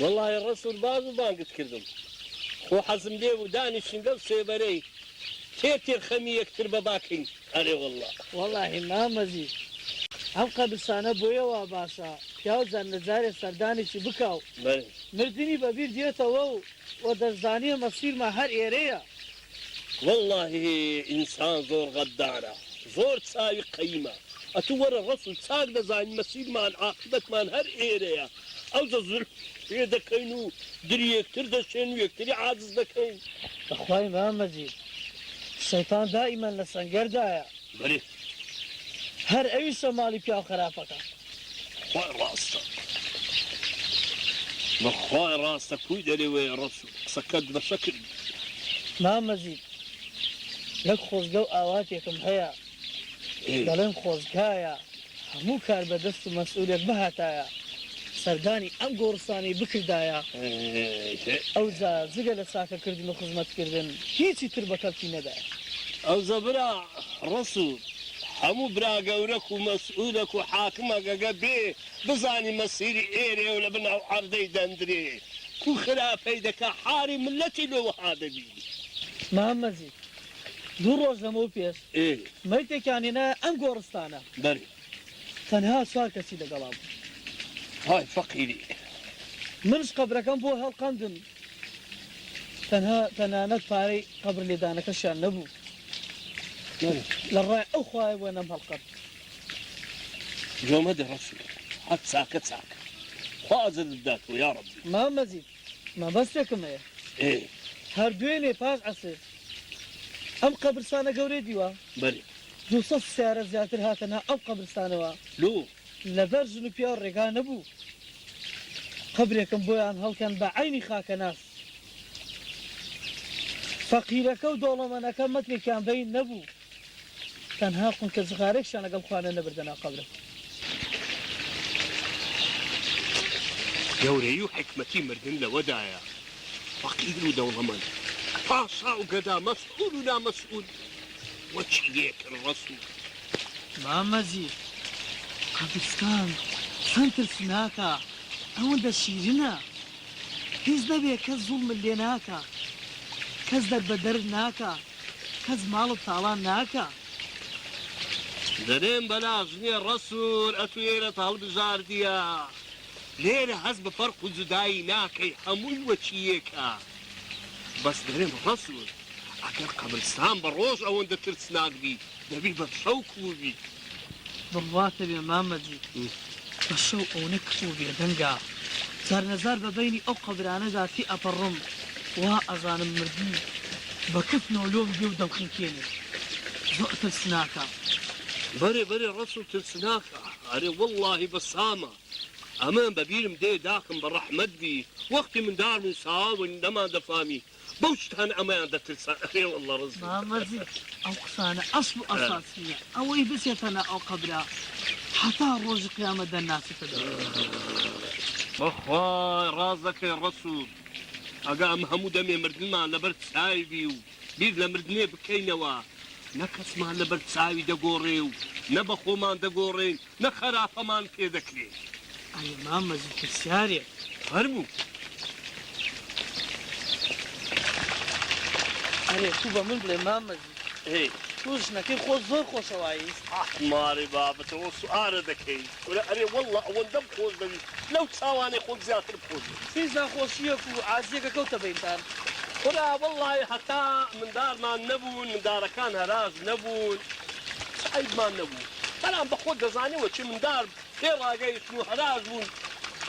والله الرسول باز وبانقت كردم خو حزم ليه وداني شندل سيبري تيتر خمي يكتر بباكين أري والله ما مزيد هم قبرستانە بۆیەوە باشە پیاوزان نەجارێ سەردانێکی بکاو مردنی بەبیر دێتەوە و دەشدانیە مەسیرما هەر ئێرەیە والله ئینسان زۆر غەدارە زۆر چاوی قەیمە ئەتوو وەرە ڕەسوول چاک دەزانین مەسیرمان عاقبەتمان هەر ئێرەیە ئەو زەزول پێ دەکەین و دری یەکتر دەشێن و یەکتری عاجز دەکەین بەخوای مامەجید شەیتان دائیمەن لە سەنگەردایە هەر ئەویشە ماڵی پیاو خراپەکە خۆی ڕاستە بەخوای ڕاستە کوی دەلێوێ ڕەسوول قسەکەت بەشە کرد مامەجید لەک خۆزگە و ئاواتێکم هەیە دەڵێن خۆزگایە هەموو کار بەدەست و مەسئولیت بهاتایە سەردانی ئەم گۆڕستانی بکردایە ئەوجا جگە لە چاکەکردن و خزمەتکردن هیچی تر بە کەڵکی نەدایە ئەوجا برا ڕەسوول هەموو برا گەورەک و مەسئولەک و حاکمەگەگە بێ بزانی مەسیری ئێرێ و لە بناو عەردەی دەندرێ کو خراپەی دەکا حاری ملەتی لەوەها دەبی مامەجید دوو ڕۆژ لەمەوە پێش مەیتێکیانێنە ئەم گۆڕستانە بەری تەنها چوار کەسی لەگەڵا بوو های فەقیری منش قەبرەکەم بۆ هەڵقەندم تەنانەت پارەی قەبر لێدانەکەشیان نەبوو لە ڕای ئەو خوایە بۆ نەم هەڵقەند جۆمەدە ڕەسوول هەت چاکە چاکە خوا ئەجر بداتەوە یا ڕەبی مامەجید مەبەستێکم هەیە هەر دوێنێ پاش عەسر ئەم قەبرستانە گەورەی دیوە بەری 200 سیارە زیاتر هاتەنە ئەم قەبرستانەوە لەبەر ژن و پیا ڕێگا نەبوو قەبرێکم بۆیان هەڵکەن بە عەینی خاکەناس فەقیرەکە و دۆڵەمەنەکە مەترێکیان بەین نەبوو تەنها قونکە جغارێکشان لەگەڵ خوانە نەبردەنا قەبرەکە گەورەی و حکمەتی مردن لەوەدایە فەقیر و دەوڵەمەند پاشا و گەدا مەسئول و نامەسئول وەچی لێکن ڕەسوول مامەجید قەبرستان چەند ترسناکە ئەوەندە شیرنە هیچ نەبێ کەس زوڵمت لێ ناکە کەس دەربەدەر ناکە کەس ماڵ و تاڵان ناکە دەرێن بەلاژ نییە ڕەسوول ئەتو ئێرە هەڵبژاردیە لێرە هەست بە فەرق و جودایی ناکەی هەمووی وەچیەکە بەس دەرێن ڕەسوول ئەگەر قەبرستان بە ڕۆژ ئەوەندە ترسناک بی دەبی بە شەو کوو بی بڕواتە بێ مامەجید بە شەو ئەوەنە کتوو بێدەنگا جار نەزار بە بەینی ئەو قەبرانەدا تی ئەپەڕم وا ئەزانم مردی بە کتنەوە لۆم بێ و دەمخینکێنێ زۆر ترسناکە بەرێ ڕەسوول ترسناکە ئەرێ وەڵڵاهی بەسامە ئەمەم بەبیرم دێ داخم بە ڕەحمەت بی وەختی منداڵم ساوەن نەمان دەفامی بەو شتان ئەمەیان دەترسان ئەخێ وەڵڵا ڕەزی مامەجید ئەو قسانە ئەسڵ و ئەساس نییە ئەوەی بچێتەنە ئەو قەبرا حتا ڕۆژی قیامەت دەرناسێتە بەخوای ڕاز دەکەی ڕەسوول ئەگە ئەم هەموو دەمێ مردنمان لەبەر چاوی و بیر لە مردنێ بکەینەوە نە کەسمان لەبەر چاوی دەگۆڕێ و نە بە خۆمان دەگۆڕێن نە خەراپەمان پێ دەکرێت ئەی مامەجید پرسیارێک هەرموو ئەرێ تو بە من بڵێ مامەجید تو ژنەکەی خۆ زۆر خۆشەوایی ماری بابەتەوە سوارە دەکەی وەرە ئەرێ وەڵڵا ئەوەندەم خۆش دەویست لەو چاوانێ خۆت زیاتر بخۆش هیچ ناخۆشیەک و عازیەکە کەوتە بەینتان خدا وەڵڵای هەتا مندارمان نەبوون مندارەکان هەراز نەبوون عیبمان نەبوو بەڵام بە خۆت دەزانیەوە چی مندار پێ ڕاگەیشتن و هەراز بوون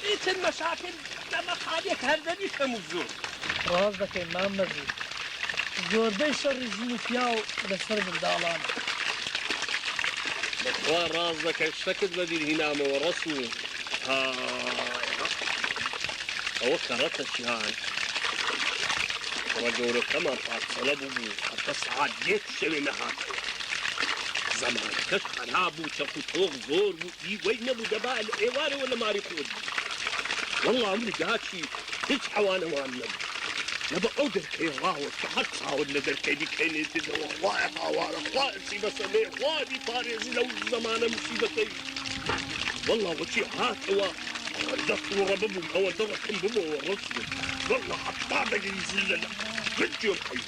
ئیتر مەشاکل لەمە خاڵێک هەردەبی کەم و زۆر ڕاز دەکەین مامەجید زۆربەی شەڕی ژن و پیا و لەسەر منداڵانە بەخوا ڕاز دەکەی شتەکت بەبیر هینامەوە ڕەسوول ئەوە کەڕەتەشیان ئەوە گەورەکەمان پارچەڵە بوو هەتا سەعات یەک شەوێ نەهاتەوە زەمانەکەش خەراب بوو چەق و تۆق زۆر بوو وەی نەبوو دەبا لە ئێوارەوە لە ماری خۆت وەڵڵا ئەمری داچی هیچ حەوانەوان نەبوو لەبە ئەو دەرکەی ڕاوە کە هەر چاوت لە دەرکەی بکەینێتەوە خوایە هاوارە خوایەسی بەسەمێ خوا بیپارێزی لەو زەمانە موسیبەتەی وەڵڵا وەچی هاتەوە الدكتور بابو هو دركم بابو ورسل والله حطابة ينزل بديهم حي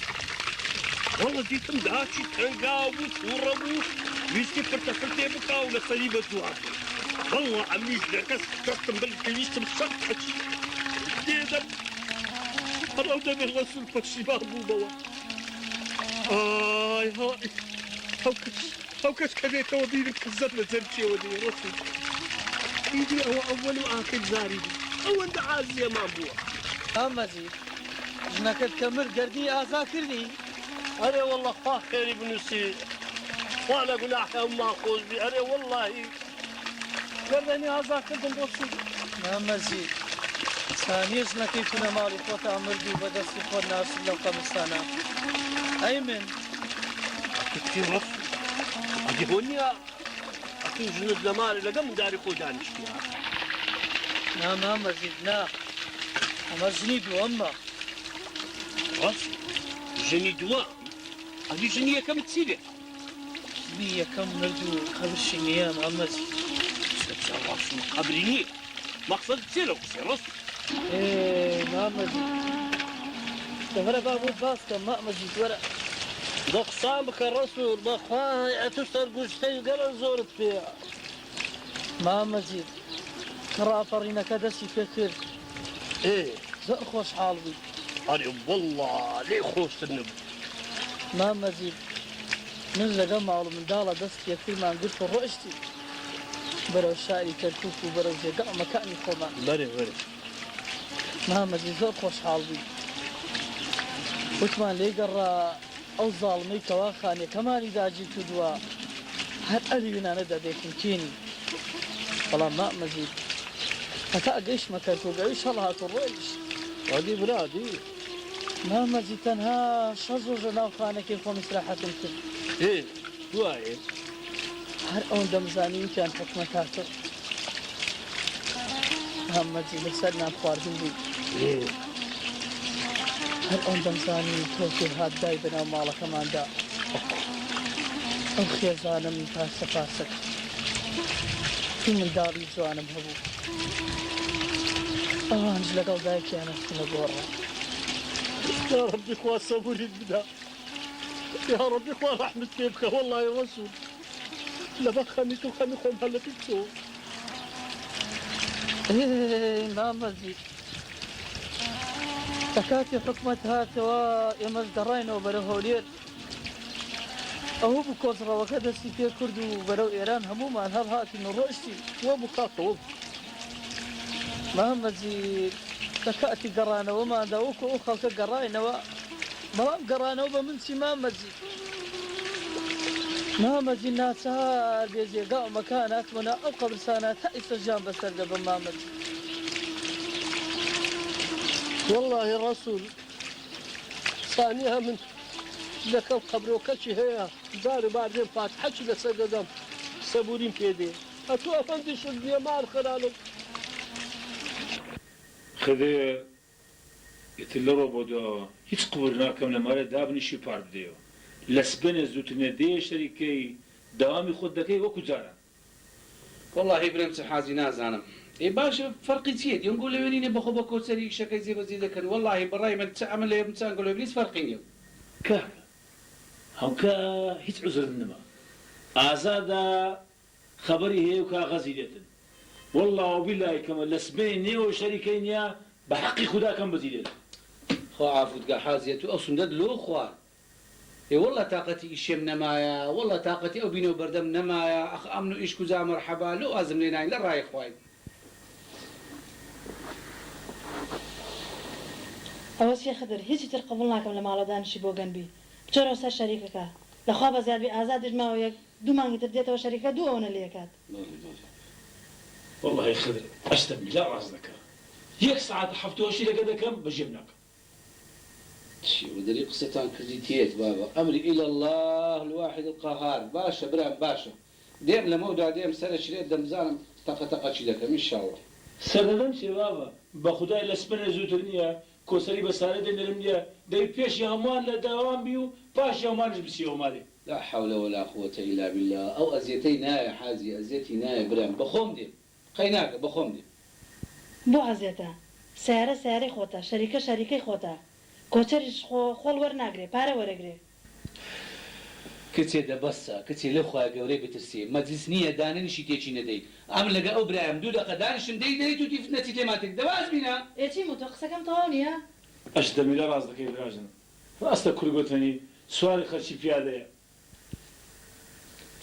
والله ديتم داشي تنقاوس وربو ويسكي فرتفرتي بكا ولا صليبة زواب والله عميز لكس ترتم بالكنيسة مسكتش ديدم أنا ودم الرسول فالشباب بابا هاي هاوكش كذا وديني كذبنا زمشي ودي رسول ايدي هو اول واخر زاري اول دعازي ما بوا مزيد جنكت كمر قردي أذاكرني انا والله فاخر ابن سي وانا قناح ما اخوز بي انا والله قردني أذاكرتم بوصي مزيد ثانية جنكي كنا مالي خوتا مردي بدستي خود ناس لو قبستانا أيمن كنت رف اجيبوني اكيد جند لمالي لقم داري خودان اشتيها مزيد نا أما جنيد وأما رف جني دواء هذه جنيه كم تسيله بيا كم نرجو قبل الشنية مزيد تتصرف قبلني مقصد تسيله رف إيه مزيد تفرق بابو باسكا مزيد ورق دقصامك الرسول بخواي اتشتر قشتي قال زورت فيها مزيد ترى فرينا كدسي فكر ايه زر خوش حالبي أنا والله ليه خوش النبي مزيد نزل جمع من دالة دسك كل ما قلت الرؤشتي برو الشاعري كركوك وبرو زيقا مكاني خوما بري مزيد زر خوش حالبي وثمان لي قرى أو ظالمي كواخاني كمان إذا جيت دوا هل أرينا ندى بيكن كيني والله مزيد أتاقيش مكانتو قايش هلها ترويش هذه بلادي مزيد تنها شزو جناو خانك يخوم إسراحة كل ايه واعي هر اون دمزانی كان حكمتاتو مزيد لسرنا خواردن بي ايه هر اون دمزانی توكي هاد داي بنا مالا كمان دا او خيزانا من تاسا فاسك في من داري جوانا بهبو اوانج لقل دايكي انا سنقورا يا ربي خوا صبري بدا يا ربي خوا رحمة كيفك والله يا رسول لما خانيتو خاني خوم هلا بيتسو ايه مزيد تكاتي حكمتها توا يمزدرين وبرهولير أهو بكوزرا وكذا سيتي كردو وبرو إيران همو ما هذا هاتي من رؤشتي وبكاته مزيد تكاتي قرانا وما داوك وخلق قرانا وما قرانا وبمنسي مزيد مزيد ناسها بيزي قاو مكانات ونا أو قبل سنة تأيس الجانب سردب مزيد والله يا رسول ثانيها من لك القبر وكشي هي داري بعدين فاتحش لسقدم صبورين كيدي اتو افندي شو الديمار خلالهم خذي يتلرو بودو هيش قبرنا كم لما دابني شي بارد ديو لسبن زوتنا دي شركي دوامي خود دكي وكو جارا والله برمس حازي نازانم اي باش فرقي تيد ينقول لي ويني بخو بكو سري شكاي زي بزيد كان والله براي من تعمل لي بنسان قالوا ابليس فرقين كاكا هاكا هيش عذر النما ازادا خبري هي وكا غزيدتن والله وبالله كما لسبن نيو شركين يا بحقي خدا كم بزيدت خو عافوت قال حازيته اصلا دلو خوا اي والله طاقتي الشم نمايا والله طاقتي او بينو بردم نمايا اخ امنو ايش كوزا مرحبا لو ازم لنا لا راي خوي ئەوە چی خدر هیچی تر قبول ناکەم لە ماڵە دانیشی بۆ گەنبی بچۆرەوە سەر شەریکەکە لەخوا بەزیاد بێ ئازادش ماوە یەک دوو مانگی تر دێتەوە شەریکەکە دوو ئەوەنە لێکات والله يا خضر أشتم لا رازك يك ساعة حفتوشي لك كم بجيبناك شي ودري قصتان كرديتيت بابا امري الى الله الواحد القهار باشا برام باشا ديم لموضوع ديم سنه شريت دمزان طقطقه لك ان شاء الله سردم شبابا بخداي لسبنا زوترنيا كوسري بسارة دنرميا داي بيش يغمان لدوام بيو باش يغمانش بسيو مالي لا حول ولا قوة إلا بالله أو أزيتي نايا حازي أزيتي نايا برام بخوم دي خيناك بخوم دي بۆ عەزیێتە سیارە سیارەی خۆتە شەریکە شەریکەی خۆتە کۆچەریش خۆڵ وەرناگرێ پارە وەرەگرێ کچێ دەبەستە کچێ لە خوا گەورەی بترسێ مەجلیس نییە دانەنیشی تێکی نەدەی ئەم لەگە ئەو برایم دوو دەقە دانیشم دەی دەی تو دیفنەتی تێماتێک دەواز بینە ئێچی مۆتۆ قسەکەم تەواو نییە ئەش دەمیلە ڕاست دەکەی براژن ڕاستە کورگوتنی سواری خەرچی پیادەیە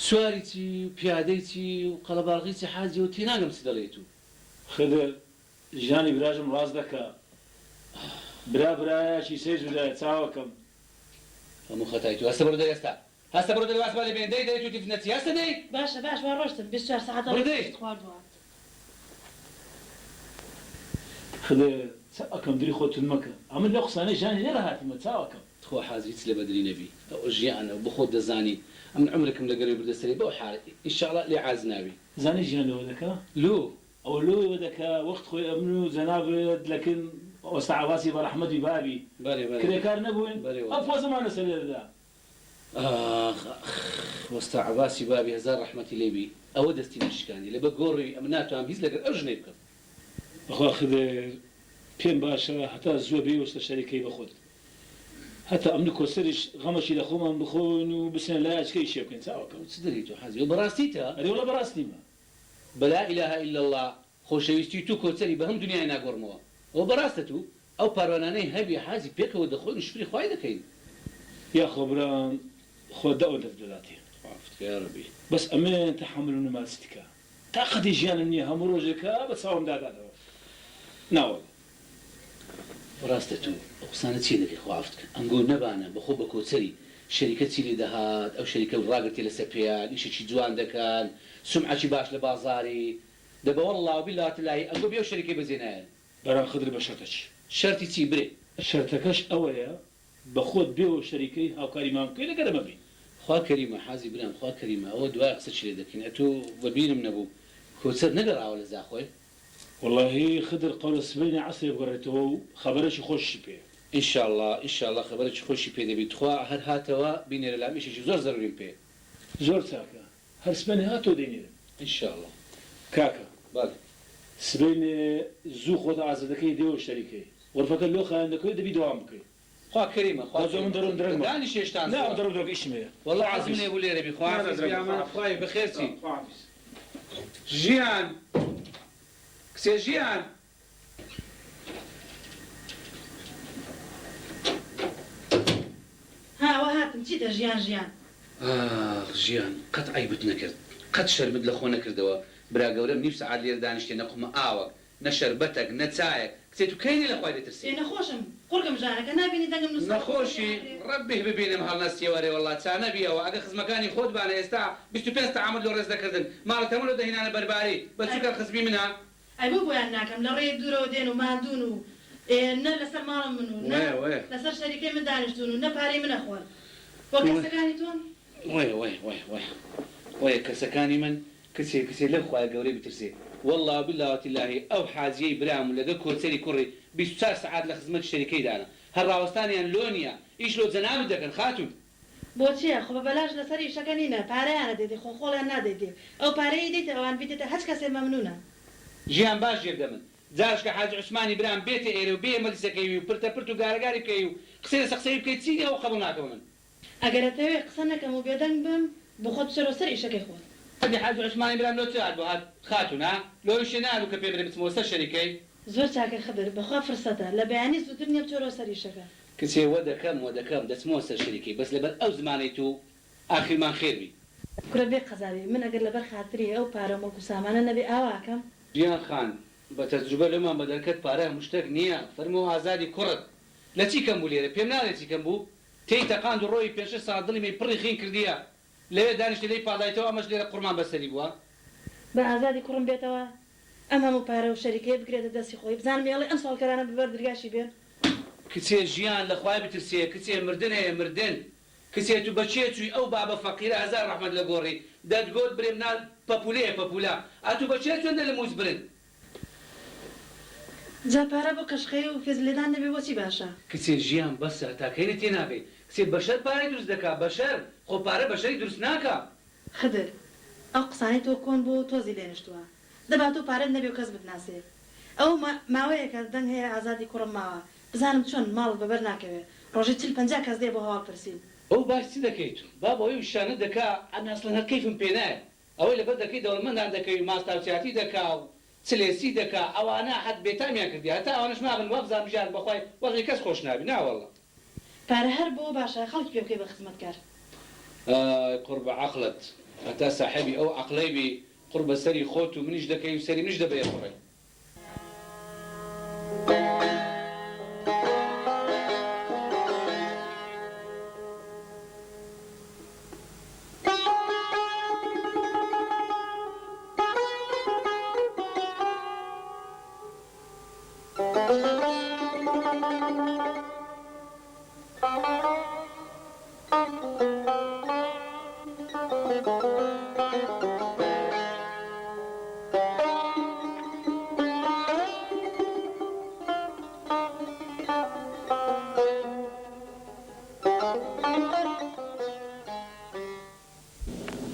سواری چی و پیادەی چی و قەڵەباڵغی چی حاجی و تێناگەم چ دەڵێت و خدر ژیانی براژم ڕاست دەکا برایەکی سێژ بدایە چاوەکەم هەموو خەتای تو هەستە بڕۆ دەی ئێستا هەستە بڕۆ دەی واسبا لێ بێن دەی دەی تو دیفنەتی هەستە دەی باشە باش وا ڕۆشتم 24 ساعت بڕدەی. خواردووە خدر ئەەکەم دری خۆتون مەکە ئەمە لە قسانەی ژانی نەڕەهاتیمە چاوەکەم خۆ حازیت لە بەدری نەبی ئەو ژیانە بۆ خۆت دەزانی ئەم عمرکم لەگەڕێ بردەسەری بەو حال ئینشاءڵڵا لێ عاز ناوی زانی ژیان لەوە دەکا لۆ ئەو لۆیەوە دەکا وەخت خۆی ئەمن و جەنابێت لەکن ئەوەستا عەباسی بەڕەحمەتی بابی بەێ بەێ کرێکار نەبووین بەێ ئەو پۆزەمان لەسەر لێدەدا وەستا عەباسی بابی هەزار ڕەحمەتی لێبی ئەوە دەستی نیشکانی لە بە گۆڕی ئەم ناتوان هیچ لەگەر ئەو ژنەی بکەم بەخوا خدر پێم باشە هەتا زووە بێوەستە شەریکەی بەخۆت هەتا ئەمن کۆسەریش غەمەشی لە خۆمان بخۆن و بسێن لای ئەچکەی شێ بکەین چاوەکەم چ دەری تۆ حازی بەڕاستیتە ئەرێ وڵە بەڕاستیمە بەلا ئیلاهە ئیلا الله خۆشەویستی تو کۆچەری بە هەم دنیای ناگۆڕمەوە ئەو بەڕاستە تو ئەو پاروانانەی هەبی حازی پێکەوە دەخۆن و شوری خوای دەکەین یا خۆبران خۆ دەوە دەفدەلاتی یا ڕەبی بەس ئەمێن تەحمل و نماسیتکە تاقەتی ژیانم نییە هەموو ڕۆژێکە بە چاوم داداتەوە ناوە ڕاستە تو ئەو قسانە چی دەکەی خوافت ئەنگۆ نەبانە بەخۆ بە کۆچەری شەریکە چی لێ دەهات ئەو شەریکە ڕاگرتی لەسەر پێیان ئیشێکی جوان دەکەن سمعەتی باش لە بازاری دەبە وەڵڵا بیڵاتلایی ئەنگۆ بێ ئەو شەریکەی بەجێنایەن بەران خدر بە شەرتەچ شەرتی چی برێ شەرتەکەش ئەوەیە بە خۆت بێەوە شەریکەی هاوکاریمان بکەی لەگەرەمە بین خوا کەریمە حازی برام خوا کەریمە ئەوە دوای قسە چی لێ دەکەین ئەتۆ بەبیرم نەبوو کۆچەر نەگەڕاوە لە زاخۆی والله خدر قول سبيني عصري بقريته خبرش يخش بيه ئینشاءڵڵا خەبەرێکی خۆشی پێ دەبێت خوا هەر هاتەوە بینێرە لامیشێکی زۆر زەروریم پێ زۆر چاکە هەر سبيني هاتو دينير ئینشاءڵڵا كاكا بەڵێ سبيني زو خۆت ئازادەکەی دێوە شەریکەی غرفەکە لۆ خایەندەکەی دەبی دەوام بکەی خوا کەریمە خوا خۆ من دەڕۆم درەنگمە. دانی شێشتان نا دەڕۆم درۆک ئیشمەیە والله عازم لێ بوو لێرە بی خوا خوای بەخێرچی ژیان کسێ ژیان هاوە هاتم چیتە ژیان ژیان ژیان قەت عیبت نەکرد قەت شەرمت لە خۆ نەکردەوە برا گەورەم نیو سەعات لێر دانیشتێ نەقمە ئاوەک نە شەربەتێک نە چایەک کچێ تو کەینی لە خوای دەترسی ئێ نەخۆشم قورگم ژانەکە نبینی دەنگم نووسە نەخۆشی ڕەبێ ببینم هەڵنەستیەوەرێ وەڵات چا نەبیەوە ئەگە خزمەکانی خۆت بانە ئێستا 25 تەعامل لۆ ڕێز دەکردن ماڵەت هەموو لە دەهێنانە بەرباری بە چیکار خزمی منە ئەی بۆ بۆیان ناکەم لە ڕێی دوورەوە دێن و مادون و نە لەسەر ماڵم من و وێ لەسەر شەریکەی من دانیشتون و نە پارەی من نەخۆن بۆ کەسەکانی تۆن وێ کەسەکانی من کچێ لە خوای گەورەی بترسێ والله بالله الله ئەو حاجیەی برام و لەگە کۆچەری کوڕی 24 ساعت لە خزمەت شەریکەی دانا هەر ڕاوەستانیان لۆ نییە ئیش لۆ جەنابت دەکەن خاتون بۆچیە خۆ بە بەلاش لەسەر ئیشەکە نینە پارەیانە دێتێ خۆ خۆڵیان نادەیتێ ئەو پارەی دێتە ئەوان بیتێتە هەچ کەسێ مەمنونە ژیان باش یەکدەمن جارشکە حاج عوسمانی برام بێتە ئێرە و بێ مەلیسەکەی و پرتە پرت و گارەگاری بکەی و قسەی لەسەر قسەی بکەیت چی ئەو قبوڵ ناکەم من ئەگەرەتەوێ قسە نەکەم و بێدەنگ بم بۆ خۆت بچەرەوە سەر ئیشەکەی خۆت هەدی حاج عوسمانی برام لۆ چات بۆ هات خاتونا لۆیشێ نادوو کە پێ برێ بچمەوە سەر شەریکەی زۆر چاکە خبر بەخوا فرسەتە لە بەیانی زووتر نییە بچۆرەوە سەر ئیشەکە کچێ وە دەکەم دەچمەوە سەر شەریکەی بەس لەبەر ئەو زمانەی تو ئاخرمان خێربی کورە بێ قەزاوی من ئەگەر لەبەر خاتری ئەو پارە مەڵکو سامانە نەبێ ئاواکەم ژیان خان بە تەجروبە لەمان بە دەرکەت پارە هەموو شتێک نییە فەرمەوە ئازادی کوڕت لە چی کەم بوو لێرە پێم ناڵێت چی کەم بوو تێی تەقاند و ڕۆی پێش ساڵ دڵی مەی پڕی خین کردیە لەوێ دانیشتە لەی پاڵایتەوە ئەمەش لێرە قورمان بەسەری بووە بە ئازادی کوڕم بێتەوە ئەم هەموو پارە و شەریکەی بگرێتە دەستی خۆی بزانم ێڵێ ئەم ساڵکەرانە ببەر دەرگاشی بێن کچێ ژیان لە خوای بترسێ کچێ مردن هەیە مردن کچێ تو بەچێ چووی ئەو بابە فەقیرە هەزار ڕەحمەت لە گۆڕی دەتگۆت برێم نال پەپولەیە پەپولا ئەتو بەچێ چۆندە لە مووس برن جا پارە بۆ قەشخەی و فێز لێدان دەبێ بۆچی باشە کچێ ژیان بەسە تاکەینە تێ ناکەی کچێ بەشەر پارەی دروست دەکا بەشەر خۆ پارە بەشەری دروست ناکە خدر ئەو قسانەی تۆ کۆن بۆ تۆزی لێنشتووە دەبات و پارەت نەبێ و کەس بتناسێ ئەو ماوەیەکە دەنگ هەیە ئازادی کوڕم ماوە بزانم چۆن ماڵ بەبەر ناکەوێت ڕۆژی 40-50 کەس دێ بۆ هەواڵ پرسیین ئەو باسی دەکەیت با بۆ ئەوی شانە دەکا ئەناسڵەن هەر کەیفم پێ نایە ئەوەی لەبەر دەکەی دەوڵەمەندان دەکەوی ماستاوچاتی دەکا و چلێسی دەکا ئەوانە حەت بێتامیان کردی هەتا ئەوانش مابن وەبزان بژار بەخوای وەڵی کەس خۆش نابی ناوەڵە پارە هەر بۆ باشە خەڵکی پێ بکەی بە خزمەتکار قورب عەقڵت هەتا ساحێبی ئەو عەقڵەی بی قورب سەری خۆت و منیش دەکەی و سەری منیش دەبێ خوڕی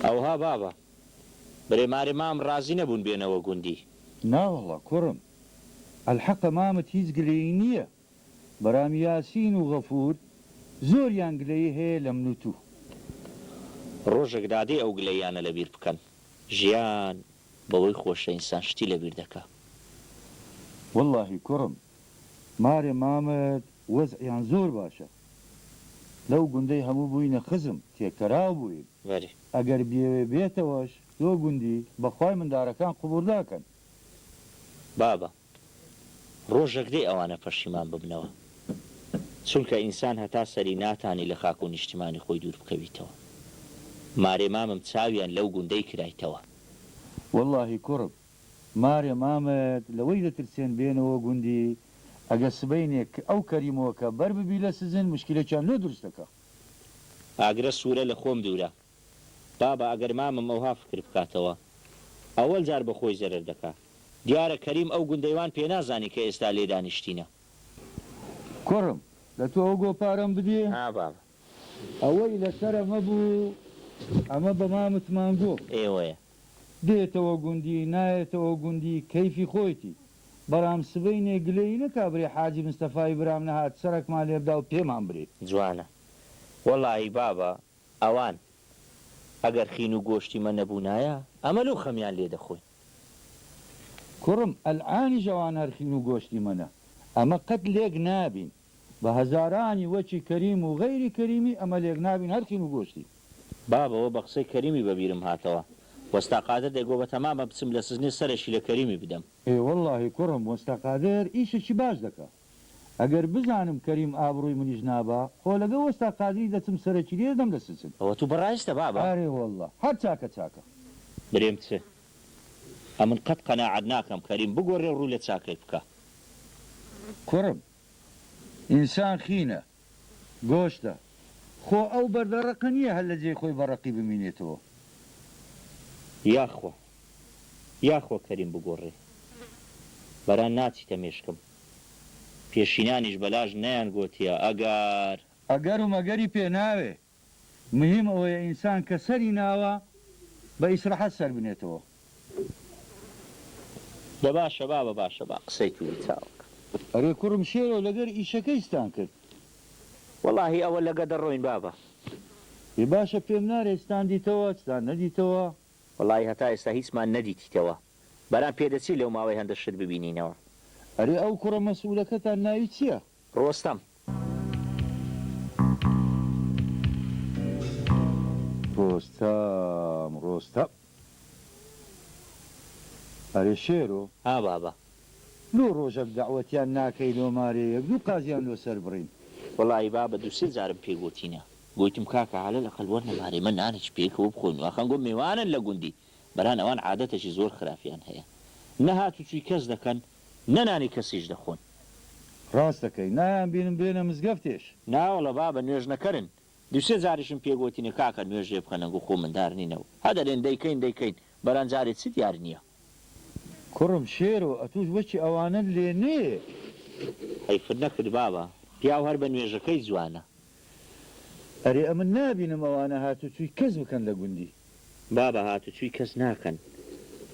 ئەوها بابە برێماری مام ڕازی نەبوون بێنەوە گوندی ناوەڵە کوڕم ئەلحەقە مامت هیچ گلەیی نییە بەرام یاسین و غەفور زۆریان گلەیی هەیە لە من و تو ڕۆژێک دادێ ئەو گلەیانە لەبیر بکەن ژیان بەوەی خۆشە ئینسان شتی لەبیر دەکا وەڵڵاهی کوڕم مارێ مامت وەزعیان زۆر باشە لەو گوندەی هەموو بووینە خزم تێکەراو بووین وەری ئەگەر بێوێ بێتەوەش زۆ گوندی بەخوای مندارەکان قوبوڵداکەن بابە ڕۆژێک دێ ئەوانە پەشیمان ببنەوە چونکە ئینسان هەتا سەری ناتانی لە خاک و نیشتیمانی خۆی دوور بکەویتەوە مارێ مامم چاویان لەو گوندەی کرایتەوە وەڵڵاهی کوڕم مارێ مامت لەوەی دەترسێن بێنەوە گوندی ئەگە سبەینێک ئەو کەریمەوەکە بەر ببی لە سزن مشکلێکیان لێ دروستەکە ئاگرە سوورە لە خۆم دوورە بابە ئەگەر مامم ئەوها فکر بکاتەوە ئەوەل جار بە خۆی زەرەر دەکات دیارە کەریم ئەو گوندەیوان پێ نازانی کە ئێستا لێ دانیشتینە کوڕم لە تۆ ئەو گۆپارەم بدێ بابە ئەوەی لەسرە مەبوو ئەمە بە مامتمان گۆ ئێوەیە دێتەوە گوندی نایەتەوە گوندی کەیفی خۆیتی بەرام سبەینێ گلەی نەکابرێ حاجی مستەفای برام نەهات سەرەکمان لێبدا و پێمان برێت جوانە وەڵی بابە ئەوان ئەگەر خین و گۆشتی مە نەبوونایە ئەمە لەو خەمیان لێ دەخۆین کوڕم ئەلعانی ژەوان هەرخین و گۆشتی منە ئەمە قەت لێک نابین بە هەزارانی وەچی کەریم و غەیری کەریمی ئەمە لێک نابین هەرخین و گۆشتی بابەوە بە قسەی کەریمی بەبیرم هاتەوە وەستاقادر دەگۆ بە تەمامە بچم لە سزنی سەرشی لە کەریمی بدەم ئێ وەڵڵاهی کوڕم وەستاقادر ئیشێکی باش دەکات ئەگەر بزانم کەریم ئابڕووی منیش نابا خۆ لەگە وەستاقادری دەچم سەرەکی لێ دەم لە سزن ئەوە تو بەڕایستە بابە ئارێ وەڵڵا هەر چاکە چاکە برێم چ ئەمن قەت قەناعەت ناکەم کەریم بگۆڕێ ڕوو لە چاکێک بکە کوڕم ئینسان خینە گۆشتە خۆ ئەو بەردەڕەقە نییە هەر لە جێی خۆی بەڕەقی بمینێتەوە یاخۆ کەریم بگۆڕێ بەران ناچی تەمێشکم پێشینانیش بەلاژ نەیان گۆتیە ئەگەر و مەگەری پێ ناوێ مهم ئەوەیە ئینسان کە سەری ناوە بە ئیسراحەت سەر بنێتەوە بە باشە بابە باشە با قسەی توی چاوک ئەرێ کوڕم شێرەوە لەگەر ئیشەکەی ستان کرد وەڵاهی ئەوە لەگە دەڕۆین بابە ێ باشە پێم نارێ ستان دیتەوە ستان نەدیتەوە وەڵی هەتا ئێستا هیچمان نەدیتیتەوە بەرام پێدەچی لەو ماوەی هەندە شت ببینینەوە ئەرێ ئەو کوڕە مەسئولەکەتان ناوی چییە؟ ڕۆستەم ڕۆستەم ئەرێ شێرۆ بابە لۆ ڕۆژێک داوەتیان ناکەی لۆ مارەیەک دوو قازیان لۆ سەر بڕین وەڵی بابە دووسێ جارم پێگوتینە گوتم کاکە حالە لە قەلوەر نەمارێ من نانێک پێکەوە بخۆین واخەنگۆ میوانن لە گوندی بەران ئەوان عادەتەشی زۆر خرافیان هەیە نەهات و چووی کەس دەکەن نەنانی کەسیش دەخۆن ڕاست دەکەی نایان بینم بێنە مزگەفتێش ناوەڵە بابە نوێژ نەکەرن دووسێ جاریشم پێگوتینە کاکە نوێژێ بخەنەگو خۆ مندارنینەوە هەدەرێن دەیکەین بەران جارێ چ دیار نییە کوڕم شێرۆ ئەتوش وەچی ئەوانە لێ نێ حیفت نەکرد بابە پیاو هەر بە نوێژەکەی جوانە ئەرێ ئەمە نابینم ئەوانە هاتوچووی کەس بکەن لە گوندی بابە هاتوچووی کەس ناکەن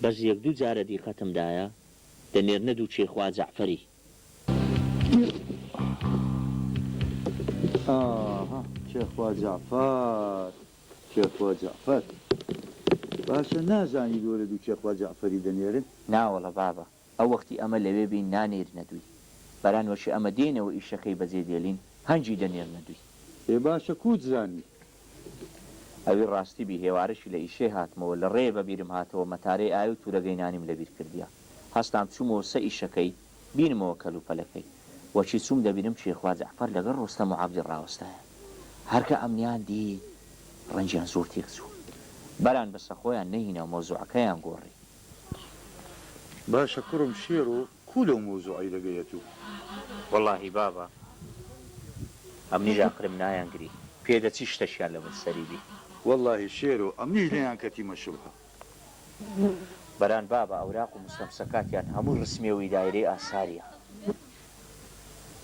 بەس یەک دوو جارە دیقەتمدایە دەنێرنە دوو چێخوا جەعفەری. چێخوا جەعفەر چێخوا جەعفەر باشە نازانی دۆرە دوو چێخوا جەعفەری دەنێرن؟ ناوەڵە بابە ئەو وەختی ئەمە لەوێ بین نانێرنە دووی بەرانوەشی ئەمە دێنەوە ئیشەکەی بەجێ دێڵین هەنجی دەنێرنە دووی. ێ باشە کووت زانی ئەوی ڕاستی بی هێوارشی لە ئیشێ هاتمەوە لە ڕێ بەبیرم هاتەوە مەتارەی ئاوی تورەگەی نانیم لەبیر کردیا هەستام چوومەوە سە ئیشەکەی بینمەوە کەلوپەلەکەی وەچی چوم دەبینم چێخوا جەعفەر لەگەڵ ڕۆستەم و عەبدی ڕاوەستایە هەرکە ئەمنیان دی ڕەنجیان زۆر تێکچوو بەران بەسە خۆیان نەهینە مۆزوعەکەیان گۆڕی. باشە کوڕم شێر و کو لەو مۆزوعی لەگەیەت و وەڵاهی بابە ئەمنی لاقرم نایانگری پێدەچی شتەشیان لە من سەری بی. وەڵاهی شێر و ئەمنیش لێیان کەتی مەشوبە. بەران بابە ئەوراق و مستەمسەکاتیان هەموو ڕسمێەوەی دایرەی ئاساریە.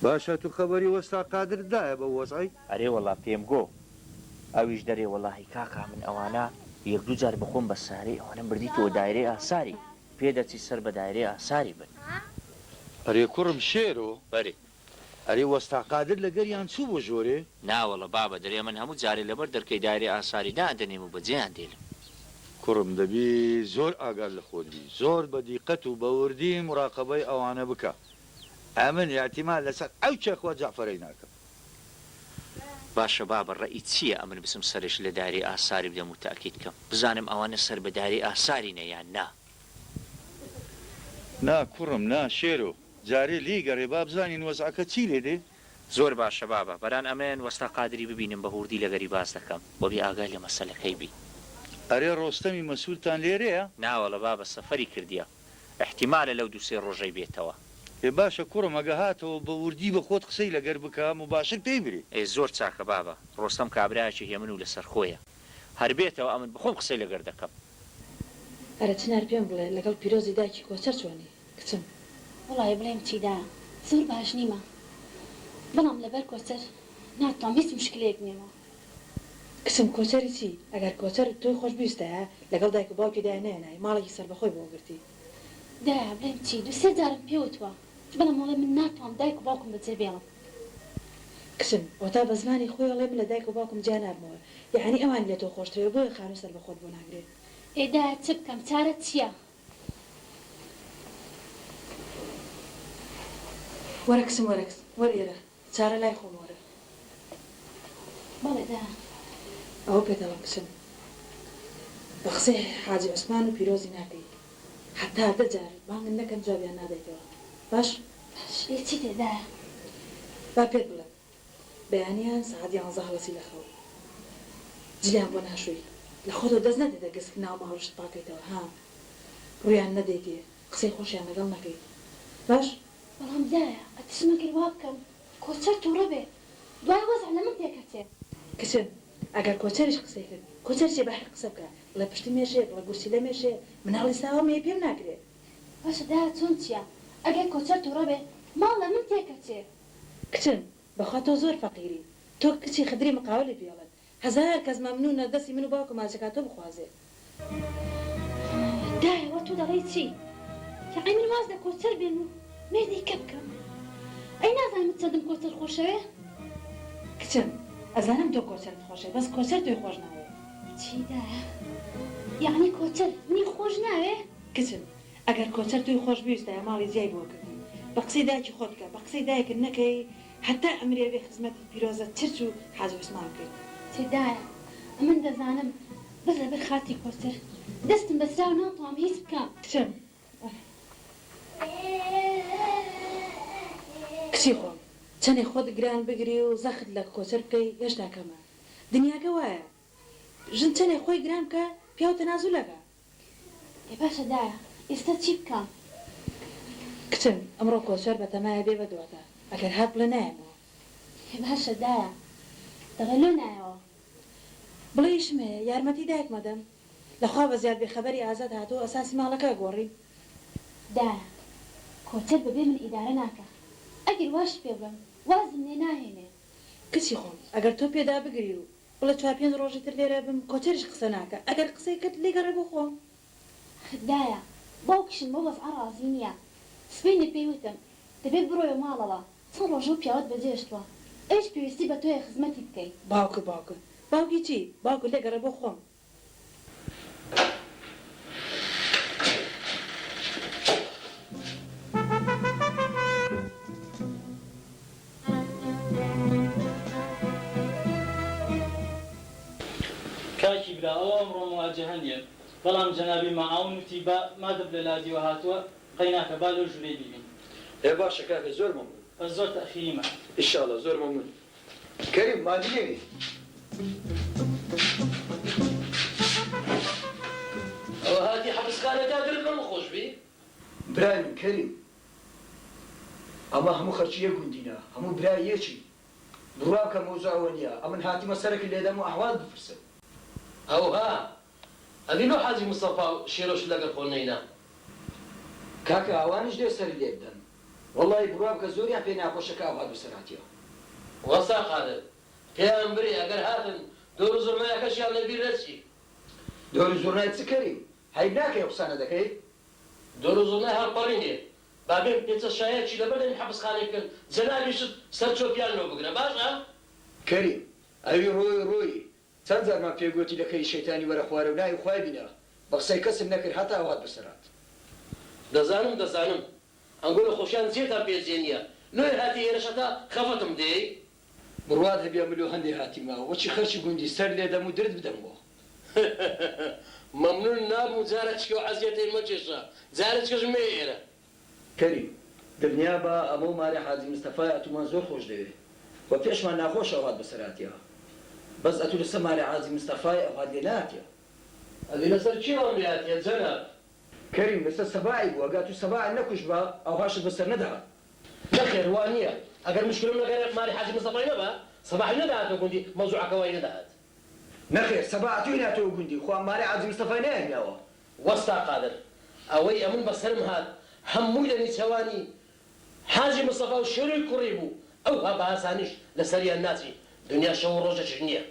باشە تو خەبەری وەستا قادردایە بە وەزعی؟ ئەرێ وەڵا پێم گۆ ئەویش دەرێ وەڵاهی کاکا من ئەوانە یەک دوو جار بخۆم بە سارەی ئەوانم بردیتەوە دایرەی ئاساری پێدەچی سەر بە دایرەی ئاساری بن. ئەرێ کوڕم شێر و بەرێ ئەرێ وەستا قادر لەگەریان چوو بۆ ژۆرێ؟ ناوەڵە بابە دەرێ من هەموو جارێ لەبەر دەرکەی دایرەی ئاساری دادەنێم و بەجێیان دێلم. کوڕم دەبی زۆر ئاگار لە خۆت بی زۆر بە دیقەت و بەوردی مراقەبەی ئەوانە بکە ئەمن یاتیمان لەسەر ئەو چێخوا جەعفەرەی ناکەم. باشە بابە ڕەئی چییە ئەمن بسم سەرش لە دایرەی ئاساری بدەم و تاکید کەم بزانم ئەوانە سەر بە دایرەی ئاسارینە یان نا. نا کوڕم نا شێرۆ جارێ لی گەڕێ با بزانین وەزعەکە چی لێ دێ؟ زۆر باشە بابە بەران ئەمێن وەستا قادری ببینم بە هوردی لەگەری باز دەکەم بۆ بێ ئاگای لە مەسەلەکەی بی. ئەرێ ڕۆستەمی مەسوولتان لێرەیە؟ ناوەڵە بابە سەفەری کردیە احتیمالە لەو دوو سێ ڕۆژەی بێتەوە. ێ باشە کوڕم ئەگە هاتەوە بە وردی بە خۆت قسەی لەگەر بکە مباشر پێی بری. ئێ زۆر چاکە بابە ڕۆستەم کابرایەکی هێمن و لەسەر خۆیە هەر بێتەوە ئەمن بخۆم قسەی لەگەر دەکەم. ئەرە چنار پێم بڵێ لەگەڵ پیرۆزی دایکی کۆچەر چۆنی کچم؟ وڵای بڵێم چیدا زۆر باش نیمە بەڵام لەبەر کۆچەر ناتوانم هیچ مشکلەیەک نیمە. کچم کۆچەری چی؟ ئەگەر کۆچەر تۆی خۆشبویستە لەگەڵ دایک و باوکی دای نێنای ماڵێکی سەربەخۆی بۆ گرتی. دایە بڵێم چی دوو سێ جارم پێوتوە بەڵام وڵێ من ناتوانم دایک و باوکم بەجێ بێڵم. کچم وەتا بە زمانی خۆی ئەڵێ من لە دایک و باوکم جیا نابمەوە یعنی ئەوان لێ تۆ خۆشترێ بۆیە خانوو سەربەخۆت بۆ ناگرێت. ئێدایە چ بکەم چارەت چییە؟ وەرە کچم وەرئێرە چارە لای خۆم وەرە. بەڵێ دایە ئەوە پێدەڵم کچم بە قسەی حاجی عوسمان و پیرۆزی ناکەی حتا دەجار بانگن نەکەن جوابیان نادەیتەوە باش؟ ئێ چی تێدایە؟ با پێت بڵێم بەیانیان سەعات 11 هەڵەسی لەخەوە جلیان بۆ ناشووی لە خۆتۆ دەست نەدێتە گەسک ناو ماوەشت پاکەیتەوە ها ڕویان نەدەیتێ قسەی خۆشیان لەگەڵ نەکەی باش؟ بەڵام دایە ئەتسمەگەر وا بکەم کۆچەر تووڕە بێ دوای وەزع لە من تێکەچێ. کچم ئەگەر کۆچەریش قسەی کرد کۆچەر چێ بەحق قسە بکە لە پشتی مێشێت لە گورسی لە مێشێ مناڵی ساوە مێ پێم ناکرێت. باشە دایە چۆن چییە؟ ئەگەر کۆچەر تووڕە بێ ماڵ لە من تێکەچێ. کچم بەخوا تۆ زۆر فەقیری تۆ کچی خدری مقاولی پێڵێت هەزار کەس مەمنونە دەستی من و باوکم ماچەکە تۆ بخوازێ. دایە وە تۆ دەڵێی چی؟ یعنی من واز لە کۆچەر بێن و مێردی کە بکەم ئەی نازانم چەندم کۆچەر خۆشەوێ؟ کچم ئەزانم تۆ کۆچەرت خۆشە بەس کۆچەر توی خۆش ناوێ. چی دایە؟ یعنی کۆچەر منی خۆش ناوێ؟ کچم ئەگەر کۆچەر توی خۆش بویستایە ماڵی جیای بۆ کردی بە قسەی دایکی خۆت بکە بە قسەی دایکت نەکەی حتا ئەمرێ بێ خزمەتی پیرۆزە چرچ و حاجی عوسمان کرد. چی دایە؟ من دەزانم بەس لەبەر خاتی کۆچەر دەستم بەسرا و ناتوانم هیچ بکەم. کچم کچی خۆم چەندێ خۆت گران بگری و زەخت لە کۆچەر بکەی هێشتا کەمە دنیاکە وایە ژن چەندێ خۆی گران بکە پیا و تەنازوو لەکە. ێ باشە دایە ئێستا چی بکەم؟ کچم ئەمڕۆ کۆچەر بە تەمایە بێ بەدواتە ئەگەر هات بڵێ نایەمەوە. ێ باشە دایە دەڵێ لۆ نایەوە بڵێیشمێ یارمەتی دایک مەدەم لەخوا بە زیاد بێخەبەری ئازاد هاتووە ئەساسی ماڵەکە گۆڕی. دایە کۆچەر بەبێ من ئیدارە ناکە ئەگەر واش پێ بڵێم وازم لێ ناهێنێ. کچی خۆم ئەگەر تۆ پێدا بگری و بڵێ 4-5 ڕۆژی تر لێرە بم کۆچەریش قسە ناکە ئەگەر قسەی کرد لێگەڕێ بۆ خۆم. دایە باوکشم بۆ وەزع ڕازی نییە سبەینە پێیوتم دەبێت بڕۆیە ماڵەوە چەند ڕۆژە و پیاوەت بەجێشتووە ئەوش پێویستی بە تۆیە خزمەتی بکەیت. باوکە باوکی چی؟ باوکە لێگەڕە بۆ خۆم. کاکی برا ئەوە ئەمڕۆ مواجهە نیە بەڵام جەنابی مەعاون وتی با مادەم لە لادیوە هاتووە قەیناکە با لەو ژوورەی بیبین. ێ باشە کاکە زۆر مەمنون. بەس زۆر تەخیریمە. ئینشاڵڵا زۆر مەمنون. کەریم مادیێنی ئەوە هاتی حەبسخانەکە گرکەم خۆش بی؟ برای من کەریم ئەمە هەموو خەرچی یەک گوندینە هەموو برای یەکی بڕوا کە مۆزوعەوە نییە ئەمن هاتیمە سەرەکە لێدەم و ئەحوال بپرسم. ئەوها ئەبینۆ حاجی مستەفا و شێرۆش لەگەڵ خۆ نەینا. کاکە ئەوانش دێ سەری لێ بدەن وەڵی بڕوا بکە زۆریان پێ ناخۆشەکە ئەوها دووسەراتیەوە. وەسا قادر پێیان بری ئەگەر هاتن دۆر و زۆرمایەکەشیان لەبیر دەچی. دۆر زۆرنای چ کەریم؟ هەیب ناکەی قسانە دەکەی؟ دۆر و زۆرنای هەڵپەڕینێ بابێن پێچە شایەکی لەبەردەمی حەبسخانەی بکەن جەنابیشت سەر چۆپیان لەو بگرە باشە؟ کەریم ئەوی ڕۆی چەند جارمان پێگوتی لەکەی شەیتانی وەرە خوارە و ناوی خوای بینە بە قسەی کەسم نەکرد هەتا ئەوات بەسەرات. دەزانم ئەنگۆ لە خۆشیان زیێتان پێزیێ نییە نوێ هاتی ئێرەشەتا خەفەتم دێی بڕوات هەبێ ملو هەندێک هاتیمەوە وەچی خەرچی گوندی سەر لێدەم و درد بدەم بۆ. مەمنون نابوو جارە چکە و عەزیەتەی مەچێشە جارە چکەش مێ ئێرە. کەریم دڵنیا بە ئەمە و ماری حاجی مستەفای ئەتومان زۆر خۆش دەوێت و پێشمان ناخۆش ئەوهات بەسەراتیەوە بەس ئەتو لەسەر ماری حاجی مستەفای ئەوهات لێ ناتیە. ئەدی لەسەر چی ئەمریاتیە جەناب؟ کەریم لەسەر سەباعی بوو ئەگات و سەباع نەکوش بە ئەوهاشت بەسەر نەدەهات. نەخێر وان نییە ئەگەر مشکلم لەگەر ماری حاجی مستەفای نەبە سەباحی نەداهاتەوە گوندی مەوزوعەکەوای نەداهات. نەخێر سەباع توی ناتەوە گوندی خوا ماری حاجی مستەفای نەهێناوە. وەستا قادر ئەوەی ئەمن بەسەرم هات هەمووی لە نیچەوانی حاجی مستەفا و شێروی کوڕی بوو ئەوها بە ئاسانیش لەسەریان ناچی دنیا شەو و ڕۆژەش نییە.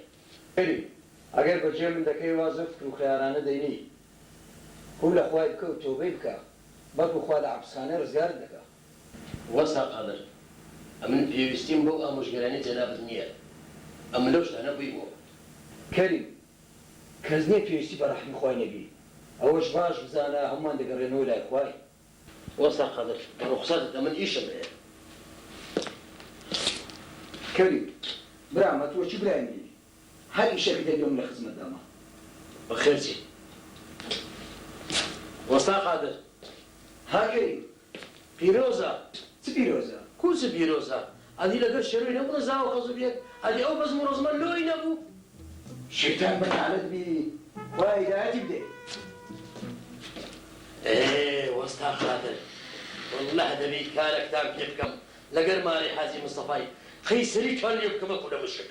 کەریم ئەگەر بەجێ من دەکەی وازە فکر و خەیارانە دەینی هەوو لە خوای بکە و تۆبەی بکە بەڵکو خوا لە حەبسخانە ڕزگارت دەکا. وەستا قادر ئەمن پێویستیم بەو ئامۆژگەرانی جەنابەت نییە ئەمن لەو شتانە بوویمەوە. کەریم کەس نییە پێویستی بە ڕەحمی خوای نەبی ئەوەش باش بزانە هەمومان دەگەڕێنەوە لای خوای. وەستا قادر بە ڕوخساتت ئەمن ئیشم هەیە. کەریم برامە تۆ چی برای منی هەر ئیشێکی دەبێم لە خزمەتدامە. بەخێرچی وەستا قادر ها کەریم پیرۆزە چ پیرۆزە؟ کوچ پیرۆزە ئەدی لەگەر شێروی نەبوو زاوە خەزوو بێت ئەدی ئەو بەزم و ڕۆزمە لۆی نەبوو. شەیتان بەتالت بی خوای هیدایەتی بدێ. وەستا قادر والله دەبێت کارێکتان پێ بکەم لەگەر ماری حاجی مستەفای قەیسەری کار لێ بکەمە کوولە مشک.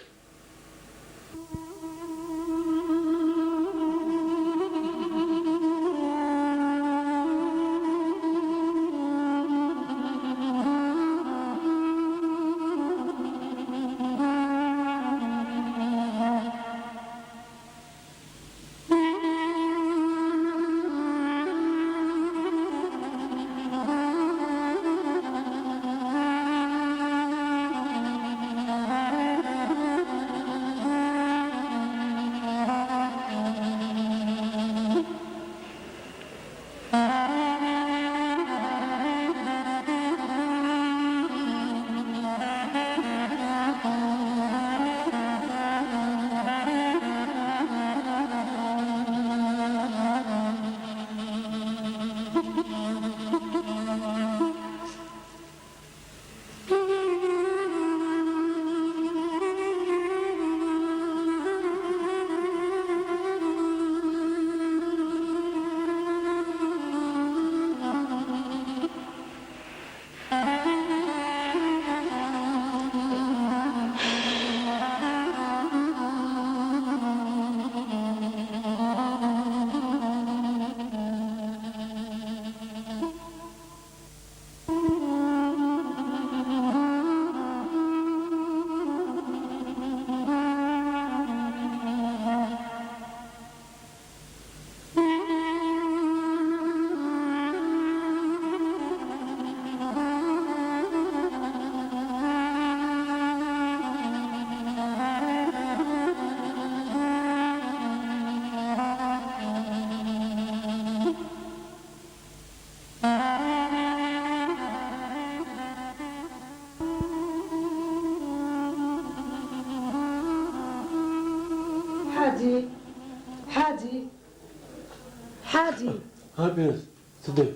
پێست دێ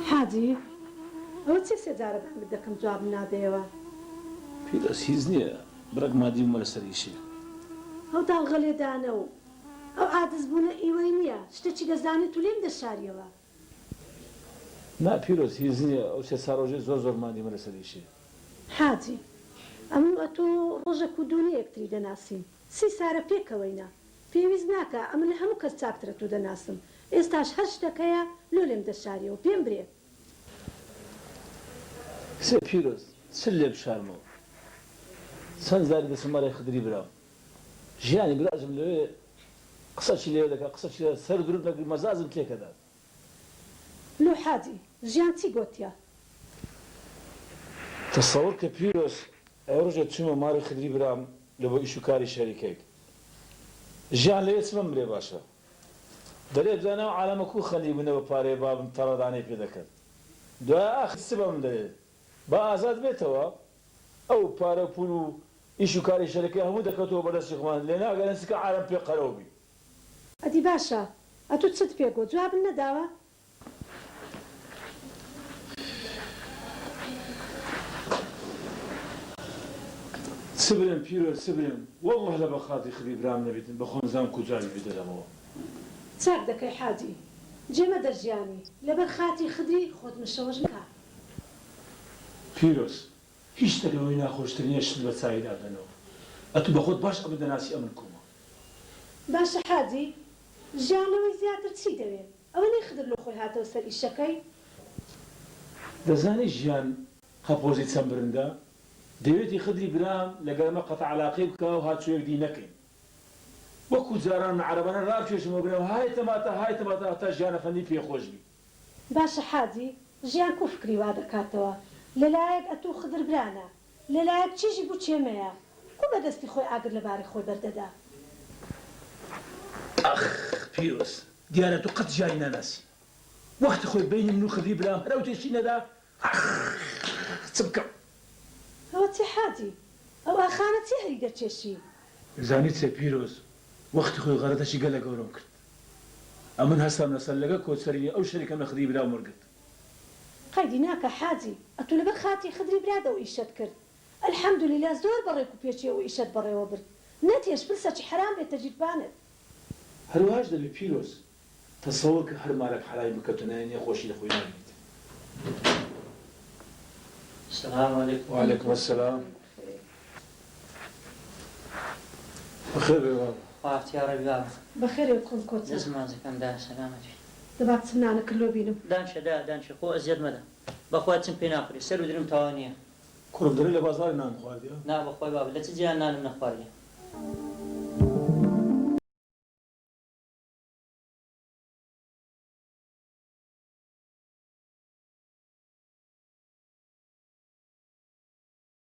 حاجی ئەوە چێ سێجارە بەمت دەکەم جواب نادەیەوە پیرۆز هیچ نییە بڕک مادی ومە لەسەریشی ئەو داڵغە لێدانە و ئەو عادز بوونە ئیوەی نییە شتێکی دەزانێت و لێم دەشاریەوە نا پیرۆز هیچ نییە ئەو سێ ساڕۆژێ زۆر مادی ومە لەسەریشی حاجی ئەمن ئەتۆ ڕۆژێک و دوونی یەکتری دەناسین سی سارە پێکەوەینە پێویست ناکە ئەمن لە هەموو کەس چاکترە تو دەناسم ئێستاش هەر شتەکەیە لۆ لێم دەشاریەوە پێم برێ سێ پیرۆز چ لێ بشارمەوە چەند زاری دەسمارەی خدری براوە ژیانی برازم لەوێ قسەچی لێ دەکە قسەچی سەر درود لەگەڵ مەزازم تێکەدا لۆ حاجی ژیان چی گوتیە تەسەوڕ کە پیرۆز ئەو ڕۆژێ چوومە ماری خدری برام لە بۆ ئیش و کاری شەریکێک ژیان لەوێ چمەم برێ باشە دەرێ بزانەوە عالەمە کوو خەلی بوونەوە پارەی بابم تەڕەدانەی پێ دەکەن دوای ئاخر چ بەم دەوێت با ئازاد بێتەوە ئەو پارە پول و ئیش و کاری شەریکەکە هەموو دەکەوتەوە بەدەستی خۆمان لێ ناگەرن سکە عالەم پێ قەرەو بی ئەدی باشە ئەتۆ چت پێگۆ جوابن نەداوە سبرم پیرۆز سبرم وەڵڵه لە بەخاتی خدری برام نەبێتن بە خۆمزان کوجاری بێدەرەمەوە چاک دەکەی حاجی جێمە دەرژیانی لەبەر خاتی خدری خۆت مشەوەش نکە پیرۆز هیچ دەرەوەی ناخۆشترینە شت بە چاوی دادەنەوە ئەتو بە خۆت باش ئەمە دەناسی ئەمن کومە باشە حاجی ژیانەوەی زیاتر چی دەوێت ئەوە نەی خدر لە خۆی هاتەوە سەر ئیشەکەی دەزانی ژیان قەپۆزی چەند برندە دەوێتی خدری برام لەگەرمە قەتە عەلاقەی بکە و هاتوویەک دی نەکەین وەکو جاران عەرەبانە ڕابکێشمەوە بنەوە های تەماتە هەتا ژیانە فەندی پێخۆش بی باشە حاجی ژیان کو فکری وا دەکاتەوە لەلایەک ئەتۆ خدر برانە لەلایەک چیژی بوو چێمەیە کو بەدەستی خۆی ئاگر لەبارەی خۆی بەردەدا ئەخ پیرۆز دیارە تۆ قەت ژیانی ناناسی وەختی خۆی بینی من و خدری برام هەرەو تێشی نەدا چ بکەم ئەوە چی حاجی ئەو ئاخانە چی هەری دەچێشی زانی چێ پیرۆز وەختی خۆی غەرەتەشی گەلە گەورەم کرد ئەمن هەستام لەسەر لەگە کۆچەری ئەو شەریکەم لە خدری برام وەرگرت قەیدی ناکە حاجی ئەتۆ لەبەر خاتی خدری برادەوە ئیشت کرد ئەلحەمدولیلا زۆر بەڕێک و پێچیەوە ئیشت بەڕێوە برد نەتێش پرسەچی حرام بێتە جیربانت هەروەهاش دەبێ پیرۆز تەسەوڕ کە هەر مارەک حەلای بکەوتنایە خۆشی لە خۆی ناگریت السلام عليكم. وعليكم السلام. بخير يا بابا. وقت يا ربي بابا. بخير يكون كوتس. نسمع زكام ده سلامتي. دبعت سنانك كله بينهم. دانش خو ازيد مدى. بخوات سن بين اخري سر ودرم توانيه. كرم دري لبازار نان خواديا. نا بخوي بابا لا تجي انا من اخباري.